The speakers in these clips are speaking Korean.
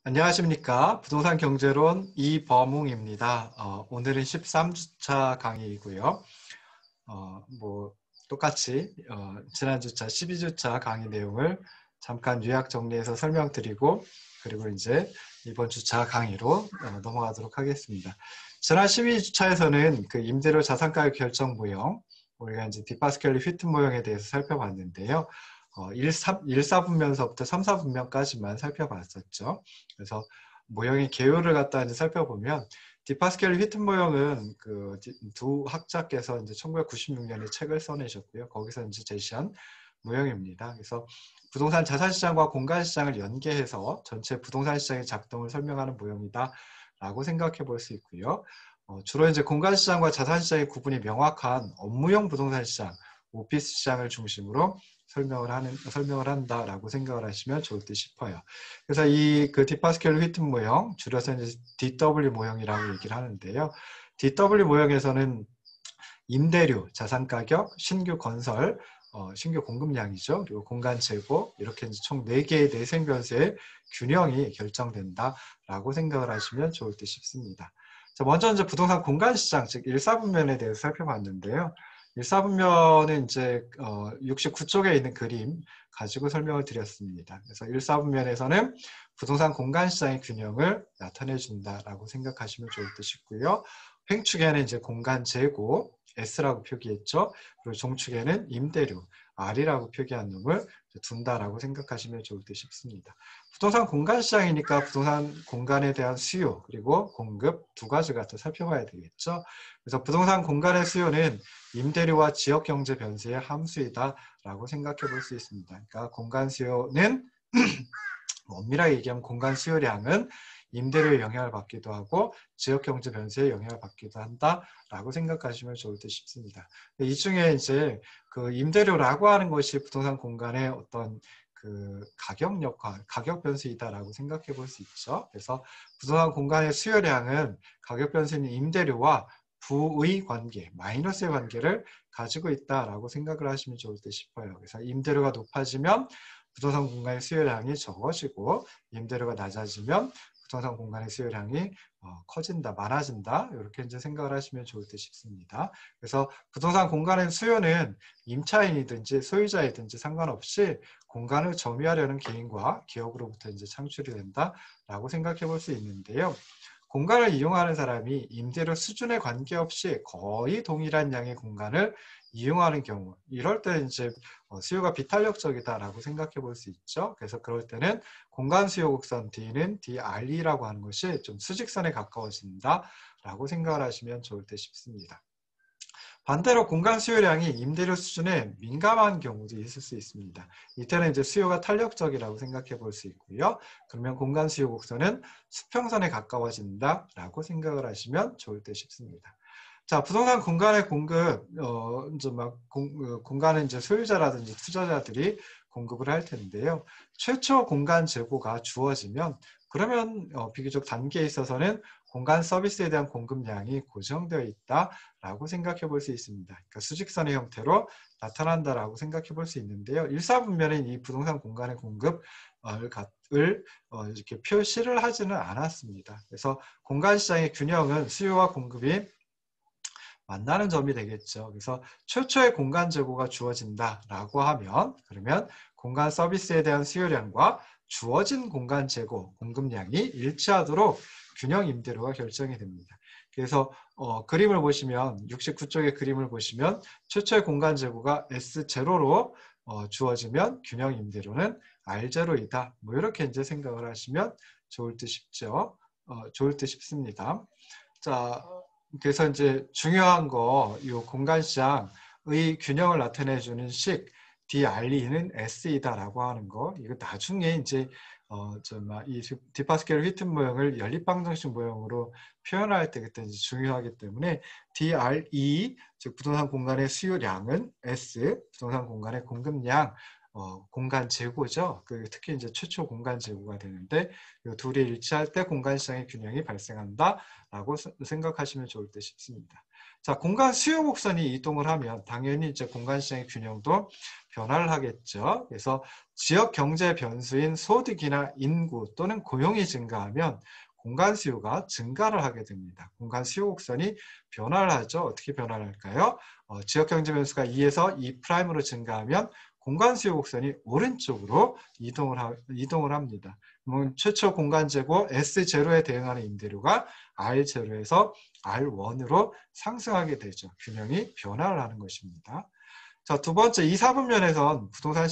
안녕하십니까. 부동산 경제론 이범웅입니다. 오늘은 13주차 강의이고요. 똑같이 지난주차 12주차 강의 내용을 잠깐 요약 정리해서 설명드리고 그리고 이제 이번 주차 강의로 넘어가도록 하겠습니다. 지난 12주차에서는 그 임대료 자산가격 결정 모형, 우리가 이제 디파스켈리 휘트 모형에 대해서 살펴봤는데요. 1, 4분면서부터 3, 4분면까지만 살펴봤었죠. 그래서 모형의 개요를 갖다 이제 살펴보면 디파스켈리 휘트 모형은 그 두 학자께서 이제 1996년에 책을 써내셨고요. 거기서 이제 제시한 모형입니다. 그래서 부동산 자산 시장과 공간 시장을 연계해서 전체 부동산 시장의 작동을 설명하는 모형이다라고 생각해 볼 수 있고요. 주로 이제 공간 시장과 자산 시장의 구분이 명확한 업무용 부동산 시장, 오피스 시장을 중심으로 설명을 한다라고 생각을 하시면 좋을 듯 싶어요. 그래서 이 그 디파스켈 휘튼 모형, 줄여서 이제 DW 모형이라고 얘기를 하는데요. DW 모형에서는 임대료, 자산가격, 신규 건설, 신규 공급량이죠. 그리고 공간 재고, 이렇게 이제 총 4개의 내생 변수의 균형이 결정된다라고 생각을 하시면 좋을 듯 싶습니다. 자, 먼저 이제 부동산 공간 시장, 즉 1, 4분면에 대해서 살펴봤는데요. 1, 4분면은 이제 69쪽에 있는 그림 가지고 설명을 드렸습니다. 그래서 1, 4분면에서는 부동산 공간 시장의 균형을 나타내 준다라고 생각하시면 좋을 듯 싶고요. 횡축에는 이제 공간 재고, S라고 표기했죠. 그리고 종축에는 임대료, R이라고 표기한 놈을 둔다라고 생각하시면 좋을 듯 싶습니다. 부동산 공간 시장이니까 부동산 공간에 대한 수요 그리고 공급 두 가지가 더 살펴봐야 되겠죠. 그래서 부동산 공간의 수요는 임대료와 지역 경제 변수의 함수이다라고 생각해 볼 수 있습니다. 그러니까 공간 수요는 엄밀하게 얘기하면 공간 수요량은 임대료의 영향을 받기도 하고 지역 경제 변수의 영향을 받기도 한다라고 생각하시면 좋을 듯 싶습니다. 이 중에 이제 그 임대료라고 하는 것이 부동산 공간의 어떤 그 가격 역할, 가격 변수이다라고 생각해 볼 수 있죠. 그래서 부동산 공간의 수요량은 가격 변수인 임대료와 부의 관계, 마이너스의 관계를 가지고 있다라고 생각을 하시면 좋을 듯 싶어요. 그래서 임대료가 높아지면 부동산 공간의 수요량이 적어지고 임대료가 낮아지면 부동산 공간의 수요량이 커진다, 많아진다 이렇게 이제 생각을 하시면 좋을 듯 싶습니다. 그래서 부동산 공간의 수요는 임차인이든지 소유자이든지 상관없이 공간을 점유하려는 개인과 기업으로부터 이제 창출이 된다라고 생각해 볼 수 있는데요. 공간을 이용하는 사람이 임대료 수준에 관계없이 거의 동일한 양의 공간을 이용하는 경우, 이럴 때 이제 수요가 비탄력적이다라고 생각해 볼 수 있죠. 그래서 그럴 때는 공간 수요 곡선 D는 DRE라고 하는 것이 좀 수직선에 가까워진다라고 생각을 하시면 좋을 듯 싶습니다. 반대로 공간 수요량이 임대료 수준에 민감한 경우도 있을 수 있습니다. 이때는 이제 수요가 탄력적이라고 생각해 볼 수 있고요. 그러면 공간 수요 곡선은 수평선에 가까워진다라고 생각을 하시면 좋을 듯 싶습니다. 자, 부동산 공간의 공급, 이제 공간은 이제 소유자라든지 투자자들이 공급을 할 텐데요. 최초 공간 재고가 주어지면 그러면 비교적 단계에 있어서는 공간 서비스에 대한 공급량이 고정되어 있다라고 생각해 볼 수 있습니다. 그러니까 수직선의 형태로 나타난다라고 생각해 볼 수 있는데요. 1, 4분면은 이 부동산 공간의 공급을 이렇게 표시를 하지는 않았습니다. 그래서 공간 시장의 균형은 수요와 공급이 만나는 점이 되겠죠. 그래서 최초의 공간 재고가 주어진다라고 하면 그러면 공간 서비스에 대한 수요량과 주어진 공간 재고, 공급량이 일치하도록 균형 임대료가 결정이 됩니다. 그래서 그림을 보시면 69쪽의 그림을 보시면 최초의 공간 재고가 S0로 주어지면 균형 임대료는 R0이다. 뭐 이렇게 이제 생각을 하시면 좋을 듯 싶죠. 좋을 듯 싶습니다. 자, 그래서 이제 중요한 거, 이 공간 시장의 균형을 나타내주는 식 DRE는 S이다라고 하는 거, 이거 나중에 이제 이 디파스켈 휘튼 모형을 연립방정식 모형으로 표현할 때 그때 이제 중요하기 때문에 DRE 즉 부동산 공간의 수요량은 S, 부동산 공간의 공급량 공간 재고죠. 특히 이제 최초 공간 재고가 되는데 이 둘이 일치할 때 공간 시장의 균형이 발생한다라고 생각하시면 좋을 듯 싶습니다. 자, 공간 수요 곡선이 이동을 하면 당연히 이제 공간 시장의 균형도 변화를 하겠죠. 그래서 지역 경제 변수인 소득이나 인구 또는 고용이 증가하면 공간 수요가 증가를 하게 됩니다. 공간 수요 곡선이 변화를 하죠. 어떻게 변화를 할까요? 지역 경제 변수가 2에서 2'으로 증가하면 공간 수요 곡선이 오른쪽으로 이동을 합니다. 그러면 최초 공간 재고 S0에 대응하는 임대료가 R0에서 R1으로 상승하게 되죠. 균형이 변화를 하는 것입니다. 자, 두 번째 2, 4분면에선 부동산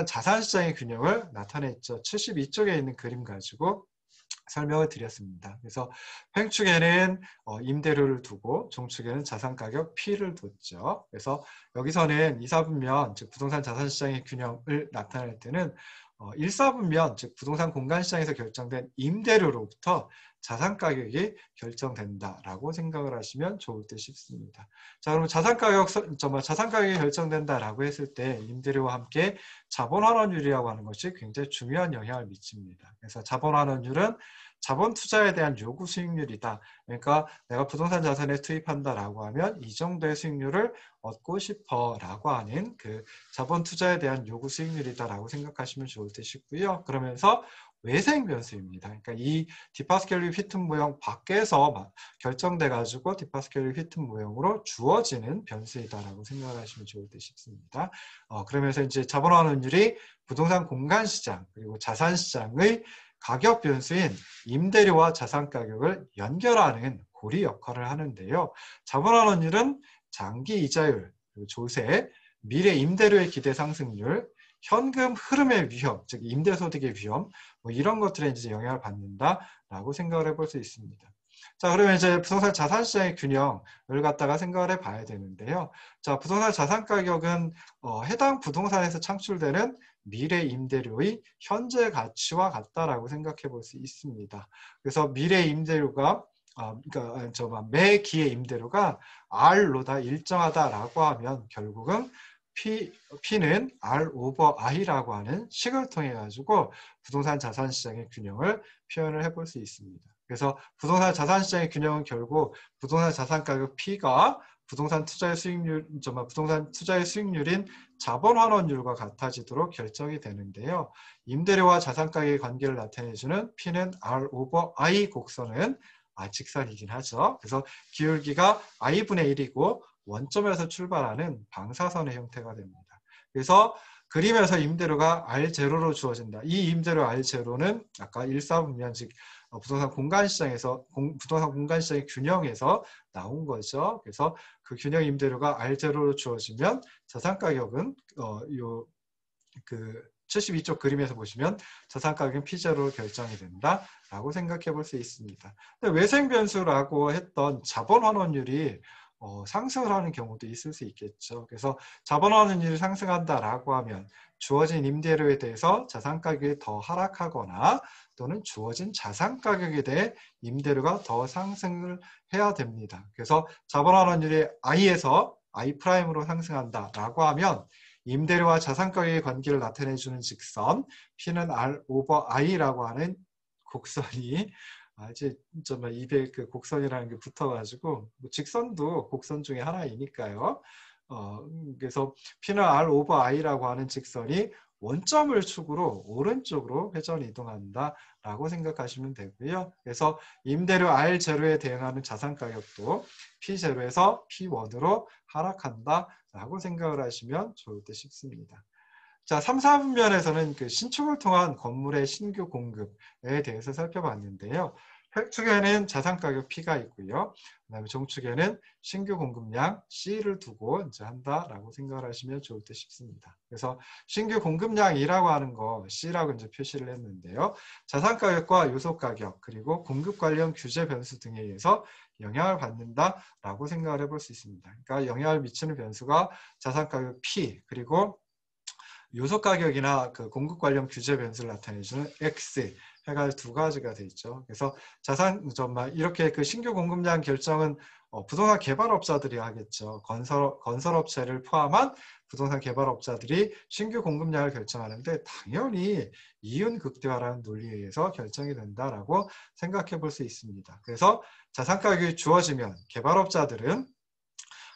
자산 시장의 균형을 나타냈죠. 72쪽에 있는 그림 가지고 설명을 드렸습니다. 그래서 횡축에는 임대료를 두고 종축에는 자산가격 P를 뒀죠. 그래서 여기서는 2, 4분면, 즉 부동산 자산시장의 균형을 나타낼 때는 1, 4분면, 즉 부동산 공간시장에서 결정된 임대료로부터 자산가격이 결정된다라고 생각을 하시면 좋을 듯 싶습니다. 자, 그럼 자산가격이 결정된다라고 했을 때 임대료와 함께 자본환원율이라고 하는 것이 굉장히 중요한 영향을 미칩니다. 그래서 자본환원율은 자본 투자에 대한 요구 수익률이다. 그러니까 내가 부동산 자산에 투입한다라고 하면 이 정도의 수익률을 얻고 싶어라고 하는 그 자본 투자에 대한 요구 수익률이다라고 생각하시면 좋을 듯 싶고요. 그러면서 외생 변수입니다. 그러니까 이 디파스켈리 휘튼 모형 밖에서 결정돼 가지고 디파스켈리 휘튼 모형으로 주어지는 변수이다라고 생각을 하시면 좋을 듯 싶습니다. 그러면서 이제 자본환원율이 부동산 공간 시장 그리고 자산 시장의 가격 변수인 임대료와 자산 가격을 연결하는 고리 역할을 하는데요. 자본환원율은 장기 이자율, 조세, 미래 임대료의 기대 상승률, 현금 흐름의 위험, 즉 임대소득의 위험, 이런 것들에 이제 영향을 받는다라고 생각을 해볼 수 있습니다. 자, 그러면 이제 부동산 자산 시장의 균형을 갖다가 생각을 해봐야 되는데요. 자, 부동산 자산 가격은 해당 부동산에서 창출되는 미래 임대료의 현재 가치와 같다라고 생각해 볼 수 있습니다. 그래서 미래 임대료가 매 기의 임대료가 R로다 일정하다라고 하면 결국은 P는 R 오버 I라고 하는 식을 통해 가지고 부동산 자산 시장의 균형을 표현을 해볼 수 있습니다. 그래서 부동산 자산 시장의 균형은 결국 부동산 자산 가격 P가 부동산 투자의 수익률인 자본 환원율과 같아지도록 결정이 되는데요. 임대료와 자산 가격의 관계를 나타내주는 P는 R 오버 I 곡선은 직선이긴 하죠. 그래서 기울기가 I분의 1이고 원점에서 출발하는 방사선의 형태가 됩니다. 그래서 그림에서 임대료가 R0로 주어진다. 이 임대료 R0는 아까 1, 4분면 즉 부동산 공간시장의 균형에서 나온 거죠. 그래서 그 균형 임대료가 R0로 주어지면 자산가격은 72쪽 그림에서 보시면 자산가격은 P0로 결정이 된다라고 생각해 볼 수 있습니다. 외생 변수라고 했던 자본 환원율이 상승을 하는 경우도 있을 수 있겠죠. 그래서 자본 환원율이 상승한다라고 하면 주어진 임대료에 대해서 자산가격이 더 하락하거나 또는 주어진 자산가격에 대해 임대료가 더 상승을 해야 됩니다. 그래서 자본 환원율이 I에서 I''으로 상승한다라고 하면 임대료와 자산가격의 관계를 나타내주는 직선 P는 R 오버 I라고 하는 곡선이 이제 입에 그 곡선이라는 게 붙어가지고 직선도 곡선 중에 하나이니까요. 그래서 P는 R 오버 I라고 하는 직선이 원점을 축으로 오른쪽으로 회전 이동한다라고 생각하시면 되고요. 그래서 임대료 R0에 대응하는 자산 가격도 P0에서 P1으로 하락한다라고 생각을 하시면 좋을 듯 싶습니다. 자, 3, 4분면에서는 그 신축을 통한 건물의 신규 공급에 대해서 살펴봤는데요. 획축에는 자산가격 P가 있고요. 그다음에 종축에는 신규 공급량 C를 두고 이제 한다라고 생각을 하시면 좋을 듯 싶습니다. 그래서 신규 공급량이라고 하는 거 C라고 이제 표시를 했는데요. 자산가격과 요소가격 그리고 공급 관련 규제 변수 등에 의해서 영향을 받는다라고 생각을 해볼 수 있습니다. 그러니까 영향을 미치는 변수가 자산가격 P 그리고 요소 가격이나 그 공급 관련 규제 변수를 나타내주는 X 해가 두 가지가 돼 있죠. 그래서 이렇게 그 신규 공급량 결정은 부동산 개발업자들이 하겠죠. 건설업체를 포함한 부동산 개발업자들이 신규 공급량을 결정하는데 당연히 이윤 극대화라는 논리에 의해서 결정이 된다라고 생각해 볼 수 있습니다. 그래서 자산가격이 주어지면 개발업자들은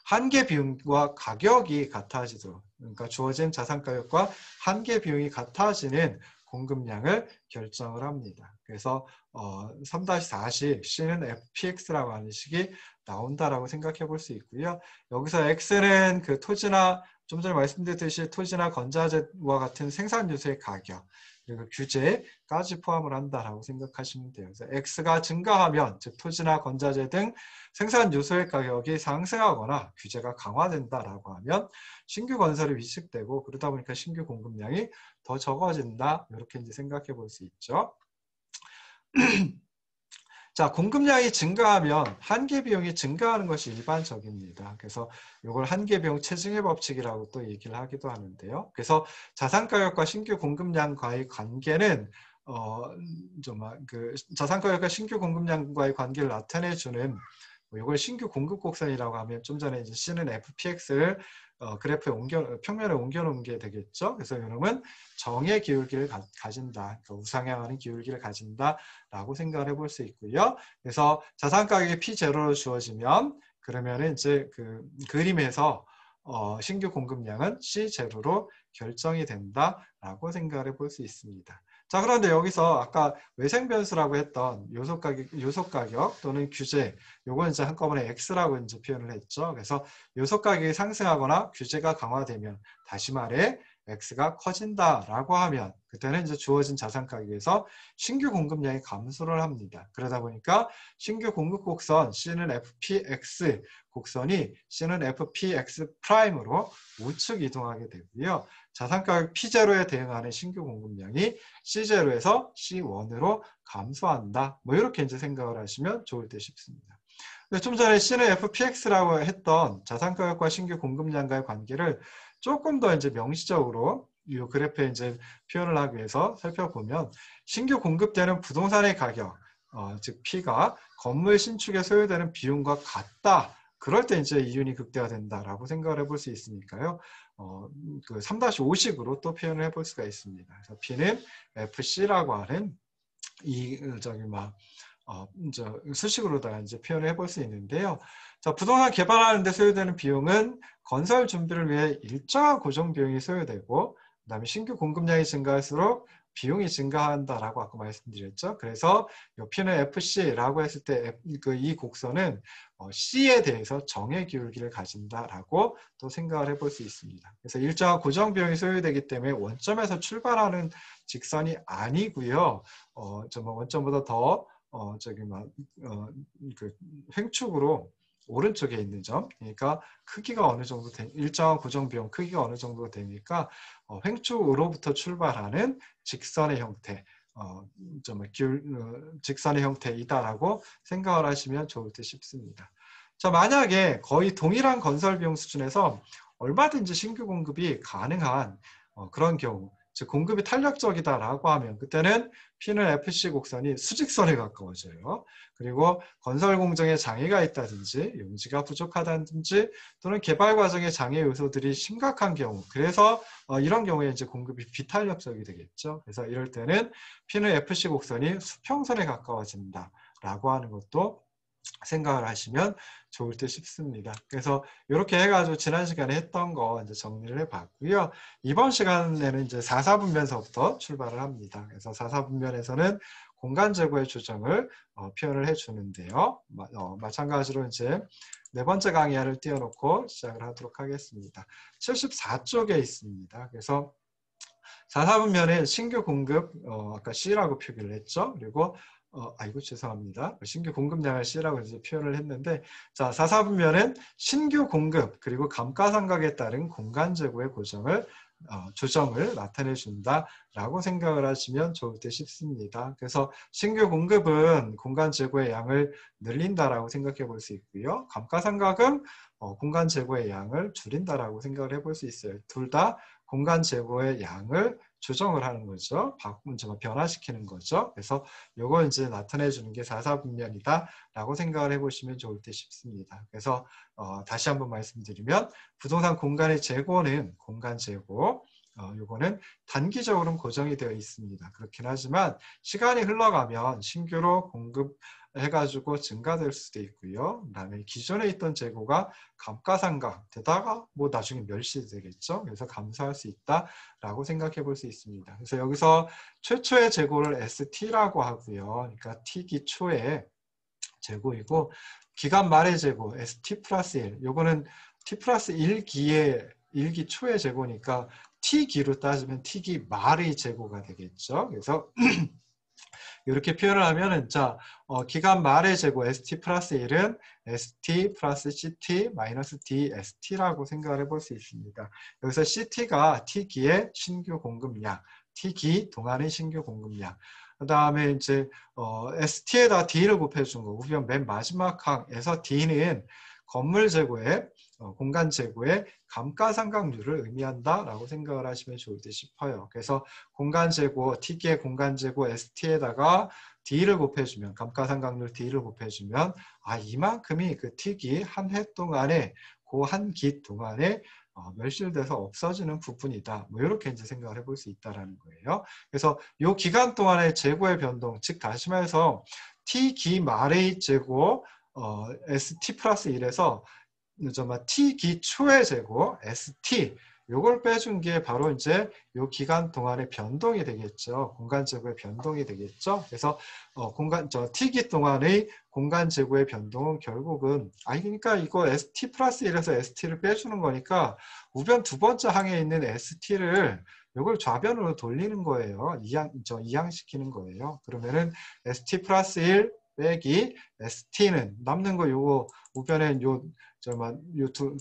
한계 비용과 가격이 같아지도록, 그러니까 주어진 자산가격과 한계 비용이 같아지는 공급량을 결정을 합니다. 그래서 3-4식 C는 FPX라고 하는 식이 나온다라고 생각해 볼 수 있고요. 여기서 X는 그 토지나 좀 전에 말씀드렸듯이 토지나 건자재와 같은 생산 요소의 가격, 그리고 규제까지 포함을 한다라고 생각하시면 돼요. 그래서 X가 증가하면, 즉 토지나 건자재 등 생산 요소의 가격이 상승하거나 규제가 강화된다라고 하면 신규 건설이 위축되고, 그러다 보니까 신규 공급량이 더 적어진다. 이렇게 이제 생각해 볼 수 있죠. 자, 공급량이 증가하면 한계 비용이 증가하는 것이 일반적입니다. 그래서 이걸 한계 비용 체증의 법칙이라고 또 얘기를 하기도 하는데요. 그래서 자산가격과 신규 공급량과의 관계는 자산가격과 신규 공급량과의 관계를 나타내주는 이걸 신규 공급 곡선이라고 하면 좀 전에 이제 C는 FPX를 그래프에 평면에 옮겨놓은 게 되겠죠. 그래서 이놈은 정의 기울기를 가진다. 그러니까 우상향하는 기울기를 가진다라고 생각을 해볼 수 있고요. 그래서 자산가격이 P0로 주어지면 그러면은 이제 그 그림에서 신규 공급량은 C0로 결정이 된다라고 생각을 해볼 수 있습니다. 자, 그런데 여기서 아까 외생변수라고 했던 요소가격 또는 규제, 요건 이제 한꺼번에 X라고 이제 표현을 했죠. 그래서 요소가격이 상승하거나 규제가 강화되면, 다시 말해 X가 커진다라고 하면 그때는 이제 주어진 자산가격에서 신규 공급량이 감소를 합니다. 그러다 보니까 신규 공급 곡선 C는 FPX 곡선이 C는 FPX 프라임으로 우측 이동하게 되고요. 자산가격 P0에 대응하는 신규 공급량이 C0에서 C1으로 감소한다. 뭐 이렇게 이제 생각을 하시면 좋을 듯 싶습니다. 좀 전에 C는 FPX라고 했던 자산가격과 신규 공급량과의 관계를 조금 더 이제 명시적으로 이 그래프에 이제 표현을 하기 위해서 살펴보면, 신규 공급되는 부동산의 가격, 즉 P가 건물 신축에 소요되는 비용과 같다. 그럴 때 이제 이윤이 극대화된다라고 생각을 해볼 수 있으니까요. 그 3-5식으로 또 표현을 해볼 수가 있습니다. 그래서 P는 FC라고 하는 수식으로다가 이제 표현을 해볼 수 있는데요. 자, 부동산 개발하는 데 소요되는 비용은 건설 준비를 위해 일정한 고정 비용이 소요되고, 그다음에 신규 공급량이 증가할수록 비용이 증가한다라고 아까 말씀드렸죠. 그래서 이 P는 FC라고 했을 때 이 곡선은 C에 대해서 정의 기울기를 가진다라고 또 생각을 해볼 수 있습니다. 그래서 일정한 고정 비용이 소요되기 때문에 원점에서 출발하는 직선이 아니고요. 원점보다 더 횡축으로 오른쪽에 있는 점, 그러니까 크기가 어느 정도 일정한 고정 비용 크기가 어느 정도 되니까 횡축으로부터 출발하는 직선의 형태, 직선의 형태이다라고 생각을 하시면 좋을 듯 싶습니다. 자, 만약에 거의 동일한 건설 비용 수준에서 얼마든지 신규 공급이 가능한 그런 경우, 즉 공급이 탄력적이다라고 하면 그때는 P는 FC 곡선이 수직선에 가까워져요. 그리고 건설 공정에 장애가 있다든지 용지가 부족하다든지 또는 개발 과정의 장애 요소들이 심각한 경우, 그래서 이런 경우에 이제 공급이 비탄력적이 되겠죠. 그래서 이럴 때는 P는 FC 곡선이 수평선에 가까워진다라고 하는 것도 생각을 하시면 좋을 듯 싶습니다. 그래서 이렇게 해가지고 지난 시간에 했던 거 이제 정리를 해봤고요. 이번 시간에는 이제 4사분면서부터 출발을 합니다. 그래서 4사분면에서는 공간 제고의 조정을 표현을 해주는데요. 마찬가지로 이제 네 번째 강의를 띄워놓고 시작을 하도록 하겠습니다. 74쪽에 있습니다. 그래서 4사분면에 신규 공급, 아까 C라고 표기를 했죠. 그리고 죄송합니다. 신규 공급량을 C라고 이제 표현을 했는데, 자, 4사분면은 신규 공급 그리고 감가상각에 따른 공간 재고의 조정을 나타내 준다라고 생각을 하시면 좋을 듯 싶습니다. 그래서 신규 공급은 공간 재고의 양을 늘린다라고 생각해 볼 수 있고요. 감가상각은 공간 재고의 양을 줄인다라고 생각을 해볼 수 있어요. 둘 다 공간 제고의 양을 조정을 하는 거죠. 변화시키는 거죠. 그래서 요걸 이제 나타내 주는 게 4사분면이다 라고 생각을 해보시면 좋을 듯 싶습니다. 그래서 다시 한번 말씀드리면 부동산 공간의 재고는 공간 재고, 요거는 단기적으로는 고정이 되어 있습니다. 그렇긴 하지만 시간이 흘러가면 신규로 공급해가지고 증가될 수도 있고요. 그다음에 기존에 있던 재고가 감가상각 되다가 뭐 나중에 멸시되겠죠. 그래서 감소할 수 있다라고 생각해 볼 수 있습니다. 그래서 여기서 최초의 재고를 ST라고 하고요. 그러니까 T기 초의 재고이고 기간 말의 재고 ST 플러스 1. 요거는 T 플러스 1기의 1기 초의 재고니까 T기로 따지면 T기 말의 재고가 되겠죠. 그래서 이렇게 표현을 하면은 자 기간 말의 재고 ST 플러스 1은 ST 플러스 CT 마이너스 DST라고 생각을 해볼 수 있습니다. 여기서 CT가 T기의 신규 공급량, T기 동안의 신규 공급량. 그 다음에 이제 ST에다 D를 곱해준 거. 우변 맨 마지막 항에서 D는 건물 재고의 공간 재고의 감가상각률을 의미한다라고 생각을 하시면 좋을 듯 싶어요. 그래서 공간 재고, T기의 공간 재고 ST에다가 D를 곱해주면, 감가상각률 D를 곱해주면, 이만큼이 그 T기 한 해 동안에, 그 한 기 동안에 멸실돼서 없어지는 부분이다. 뭐 이렇게 이제 생각을 해볼 수 있다라는 거예요. 그래서 이 기간 동안의 재고의 변동, 즉 다시 말해서 T기 말의 재고, ST 플러스 1에서 T기 초의 재고 ST 요걸 빼준 게 바로 이제 요 기간 동안의 변동이 되겠죠. 공간 재고의 변동이 되겠죠. 그래서 T기 동안의 공간 재고의 변동은 결국은 그러니까 이거 ST 플러스 1에서 ST를 빼주는 거니까 우변 두 번째 항에 있는 ST를 요걸 좌변으로 돌리는 거예요. 이항시키는 거예요. 그러면은 ST 플러스 1 빼기 ST는 남는 거 요거 우변엔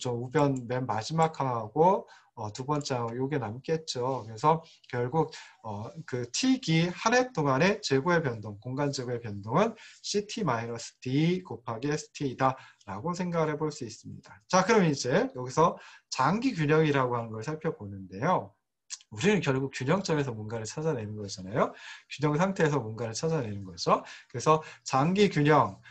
우변 맨 마지막 항하고 두 번째 항 요게 남겠죠. 그래서 결국 그 T기 한 해 동안의 재고의 변동, 공간 재고의 변동은 CT-D 곱하기 ST이다 라고 생각을 해볼 수 있습니다. 자, 그럼 이제 여기서 장기 균형이라고 하는 걸 살펴보는데요. 우리는 결국 균형점에서 뭔가를 찾아내는 거잖아요. 균형 상태에서 뭔가를 찾아내는 거죠. 그래서 장기 균형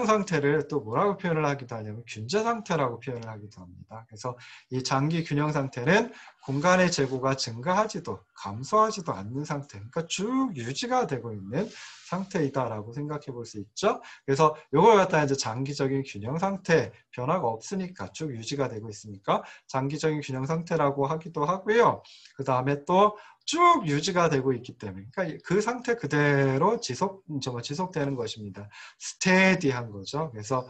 상태를 또 뭐라고 표현을 하기도 하냐면 균제 상태라고 표현을 하기도 합니다. 그래서 이 장기 균형 상태는 공간의 재고가 증가하지도 감소하지도 않는 상태, 그러니까 쭉 유지가 되고 있는 상태이다라고 생각해 볼 수 있죠. 그래서 이걸 갖다 이제 장기적인 균형 상태, 변화가 없으니까 쭉 유지가 되고 있으니까 장기적인 균형 상태라고 하기도 하고요. 그 다음에 또 쭉 유지가 되고 있기 때문에 그러니까 그 상태 그대로 지속되는 것입니다. 스테디한 거죠. 그래서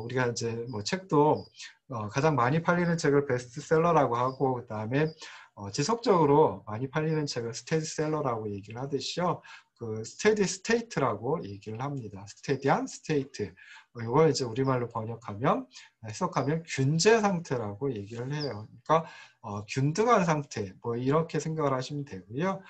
우리가 이제 뭐 책도 가장 많이 팔리는 책을 베스트셀러라고 하고 그 다음에 지속적으로 많이 팔리는 책을 스테디셀러라고 얘기를 하듯이요. 그 스테디 스테이트라고 얘기를 합니다. 스테디한 스테이트. 이걸 이제 우리말로 해석하면 균제 상태라고 얘기를 해요. 그러니까 균등한 상태, 뭐 이렇게 생각을 하시면 되고요.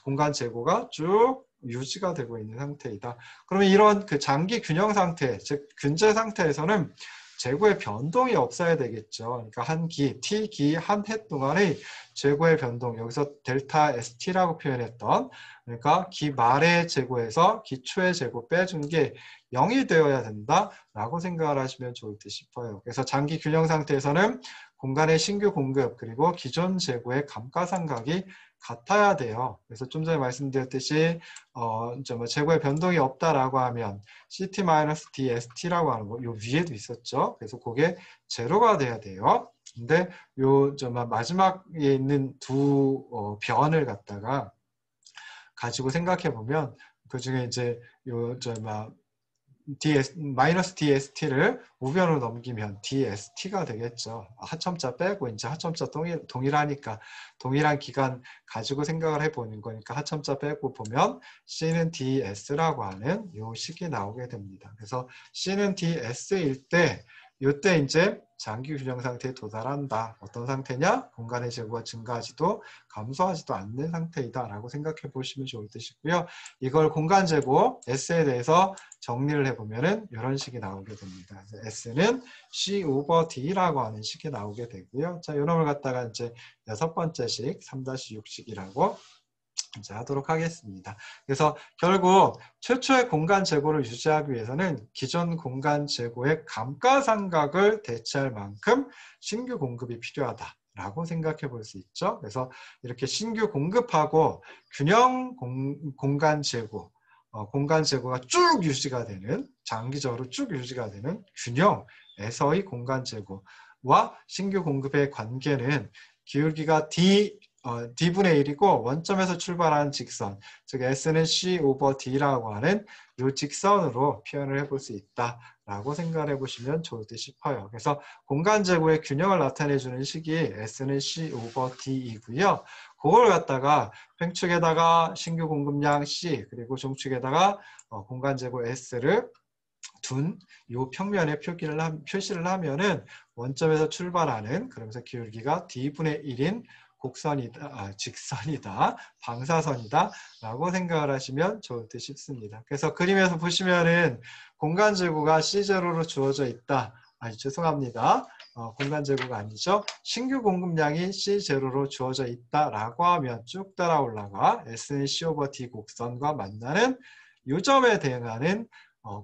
공간 재고가 쭉 유지가 되고 있는 상태이다. 그러면 이런 그 장기 균형 상태, 즉 균제 상태에서는 재고의 변동이 없어야 되겠죠. 그러니까 한 기, T기 한 해 동안의 재고의 변동, 여기서 델타 ST라고 표현했던 그러니까 기 말의 재고에서 기초의 재고 빼준 게 0이 되어야 된다라고 생각을 하시면 좋을 듯 싶어요. 그래서 장기 균형 상태에서는 공간의 신규 공급 그리고 기존 재고의 감가상각이 같아야 돼요. 그래서 좀 전에 말씀드렸듯이 재고의 변동이 없다라고 하면 CT-DST라고 하는 거, 요 위에도 있었죠. 그래서 그게 제로가 돼야 돼요. 근데 요 마지막에 있는 두 변을 갖다가 가지고 생각해 보면 그 중에 이제 마이너스 DST를 우변으로 넘기면 DST가 되겠죠. 하첨자 빼고 이제 하첨자 동일하니까 동일한 기간 가지고 생각을 해보는 거니까 하첨자 빼고 보면 C는 DS라고 하는 요 식이 나오게 됩니다. 그래서 C는 DS일 때 이때 이제 장기 균형 상태에 도달한다. 어떤 상태냐? 공간의 재고가 증가하지도 감소하지도 않는 상태이다 라고 생각해 보시면 좋을 듯이고요. 이걸 공간 재고 S에 대해서 정리를 해보면은 이런 식이 나오게 됩니다. S는 C 오버 D라고 하는 식이 나오게 되고요. 자, 이놈을 갖다가 이제 6번째식 3-6식이라고 이제 하도록 하겠습니다. 그래서 결국 최초의 공간 재고를 유지하기 위해서는 기존 공간 재고의 감가상각을 대체할 만큼 신규 공급이 필요하다라고 생각해 볼 수 있죠. 그래서 이렇게 신규 공급하고 균형 공간 재고, 공간 재고가 쭉 유지가 되는, 장기적으로 쭉 유지가 되는 균형에서의 공간 재고와 신규 공급의 관계는 기울기가 D분의 1이고 원점에서 출발하는 직선, 즉 S는 C 오버 D라고 하는 이 직선으로 표현을 해볼 수 있다라고 생각을 해보시면 좋을 듯 싶어요. 그래서 공간 재고의 균형을 나타내주는 식이 S는 C 오버 D이고요. 그걸 갖다가 횡축에다가 신규 공급량 C 그리고 중축에다가 공간 재고 S를 둔 이 평면에 표시를 하면은 원점에서 출발하는 그러면서 기울기가 D분의 1인 곡선이다, 직선이다, 방사선이다 라고 생각을 하시면 좋을 듯 싶습니다. 그래서 그림에서 보시면은 공간 재고가 C0로 주어져 있다. 죄송합니다. 공간 재고가 아니죠. 신규 공급량이 C0로 주어져 있다라고 하면 쭉 따라 올라가 S는 C 오버 D 곡선과 만나는 이 점에 대응하는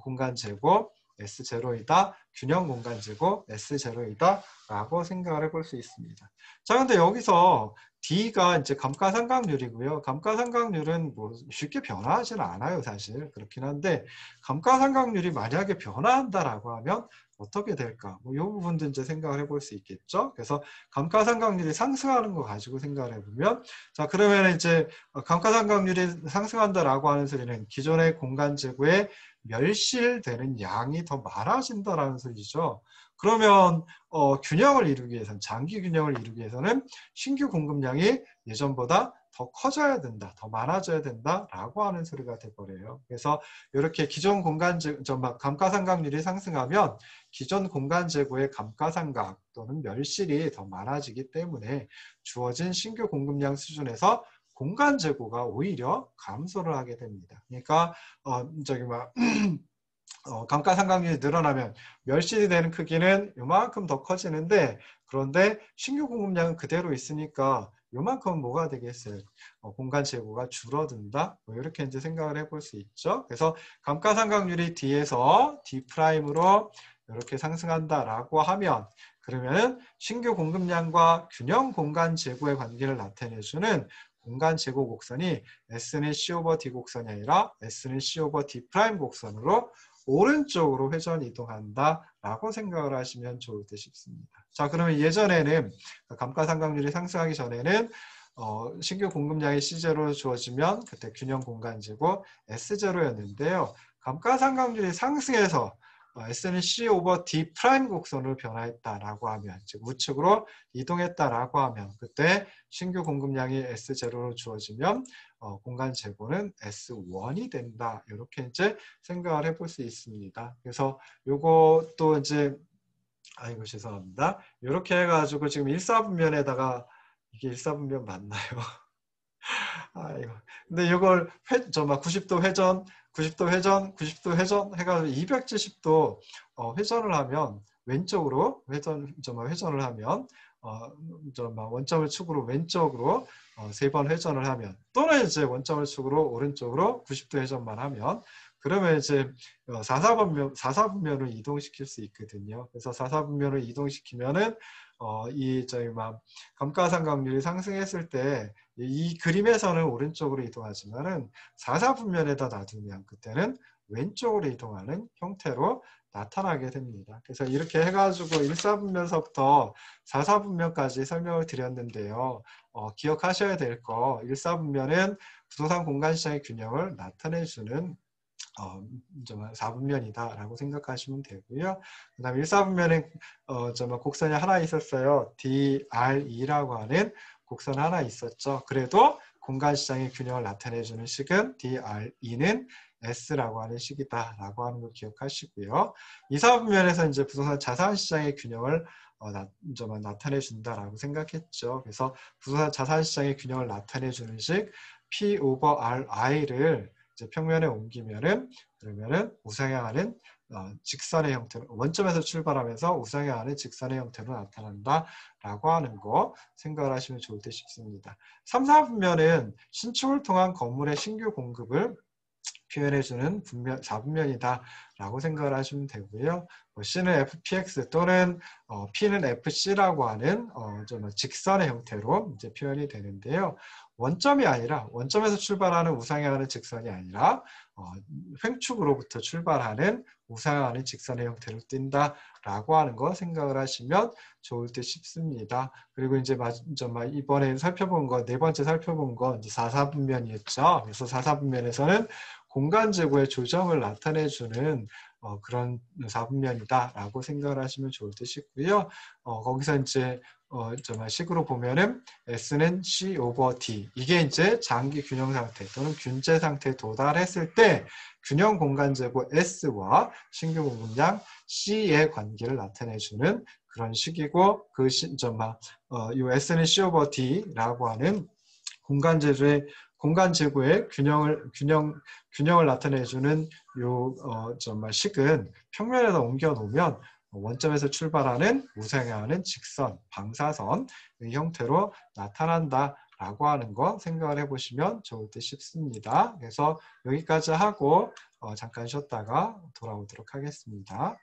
공간 재고 S0이다. 균형 공간 재고 S0이다. 라고 생각을 해볼 수 있습니다. 자, 근데 여기서 D가 이제 감가상각률이고요. 감가상각률은 뭐 쉽게 변화하지는 않아요, 사실. 그렇긴 한데, 감가상각률이 만약에 변화한다라고 하면 어떻게 될까? 뭐 이 부분도 이제 생각을 해볼 수 있겠죠. 그래서 감가상각률이 상승하는 거 가지고 생각을 해보면, 자, 그러면 이제 감가상각률이 상승한다라고 하는 소리는 기존의 공간 재고에 멸실되는 양이 더 많아진다라는 소리죠. 그러면 균형을 이루기 위해서는 장기 균형을 이루기 위해서는 신규 공급량이 예전보다 더 커져야 된다, 더 많아져야 된다라고 하는 소리가 돼버려요. 그래서 이렇게 기존 공간 감가상각률이 상승하면 기존 공간 재고의 감가상각 또는 멸실이 더 많아지기 때문에 주어진 신규 공급량 수준에서 공간 재고가 오히려 감소를 하게 됩니다. 그러니까 감가상각률이 늘어나면 멸실이 되는 크기는 이만큼 더 커지는데 그런데 신규 공급량은 그대로 있으니까 요만큼은 뭐가 되겠어요? 공간 재고가 줄어든다? 뭐 이렇게 이제 생각을 해볼 수 있죠. 그래서 감가상각률이 D에서 D'으로 이렇게 상승한다라고 하면 그러면은 신규 공급량과 균형 공간 재고의 관계를 나타내주는 공간 재고 곡선이 S는 C 오버 D 곡선이 아니라 S는 C 오버 D 프라임 곡선으로 오른쪽으로 회전 이동한다라고 생각을 하시면 좋을 듯 싶습니다. 자, 그러면 예전에는 감가상각률이 상승하기 전에는 신규 공급량이 C0로 주어지면 그때 균형 공간재고 S0였는데요. 감가상각률이 상승해서 S는 C 오버 D 프라임 곡선으로 변화했다라고 하면 즉 우측으로 이동했다라고 하면 그때 신규 공급량이 S0로 주어지면 공간 재고는 S1이 된다. 이렇게 이제 생각을 해볼 수 있습니다. 그래서 요것도 이제 아이고 죄송합니다. 이렇게 해가지고 지금 일사분면에다가 이게 일사분면 맞나요? 아이고. 근데 이걸 90도 회전, 90도 회전, 90도 회전 해가지고 270도 회전을 하면 왼쪽으로 회전을 하면 원점을 축으로 왼쪽으로 3번 회전을 하면 또는 이제 원점을 축으로 오른쪽으로 90도 회전만 하면 그러면 이제 4사분면을 이동시킬 수 있거든요. 그래서 4사분면을 이동시키면은 감가상각률이 상승했을 때 이 그림에서는 오른쪽으로 이동하지만은 4사분면에다 놔두면 그때는 왼쪽으로 이동하는 형태로 나타나게 됩니다. 그래서 이렇게 해가지고 1사분면서부터 4사분면까지 설명을 드렸는데요. 기억하셔야 될 거 1사분면은 부동산 공간시장의 균형을 나타내주는 4분면이다라고 생각하시면 되고요. 그 다음에 1사분면에 곡선이 하나 있었어요. DRE라고 하는 곡선 하나 있었죠. 그래도 공간 시장의 균형을 나타내주는 식은 DRE는 S라고 하는 식이다라고 하는 걸 기억하시고요. 2, 4분면에서 이제 부동산 자산 시장의 균형을 나타내 준다라고 생각했죠. 그래서 부동산 자산 시장의 균형을 나타내 주는 식 P over RI를 이제 평면에 옮기면은 그러면은 우상향하는 직선의 형태로 원점에서 출발하면서 우상향하는 직선의 형태로 나타난다라고 하는 거 생각을 하시면 좋을 듯 싶습니다. 3, 4분면은 신축을 통한 건물의 신규 공급을 표현해주는 4분면이다라고 생각을 하시면 되고요. C는 FPX 또는 P는 FC라고 하는 좀 직선의 형태로 이제 표현이 되는데요. 원점이 아니라 원점에서 출발하는 우상향하는 직선이 아니라 횡축으로부터 출발하는 우상향하는 직선의 형태로 띈다라고 하는 거 생각을 하시면 좋을 듯 싶습니다. 그리고 이제 이번에 살펴본 거, 네 번째 살펴본 거 이제 4, 4분면이었죠. 그래서 4, 4분면에서는 공간 제고의 조정을 나타내주는 그런 4분면이다라고 생각을 하시면 좋을 듯 싶고요. 거기서 이제 식으로 보면은 S는 C over D 이게 이제 장기 균형 상태 또는 균제 상태에 도달했을 때 균형 공간 제고 S와 신규 공급량 C의 관계를 나타내주는 그런 식이고 이 S는 C over D라고 하는 공간 제고의 균형을 나타내주는 식은 평면에다 옮겨 놓으면 원점에서 출발하는 우상향하는 직선, 방사선의 형태로 나타난다라고 하는 거 생각을 해보시면 좋을 듯 싶습니다. 그래서 여기까지 하고 잠깐 쉬었다가 돌아오도록 하겠습니다.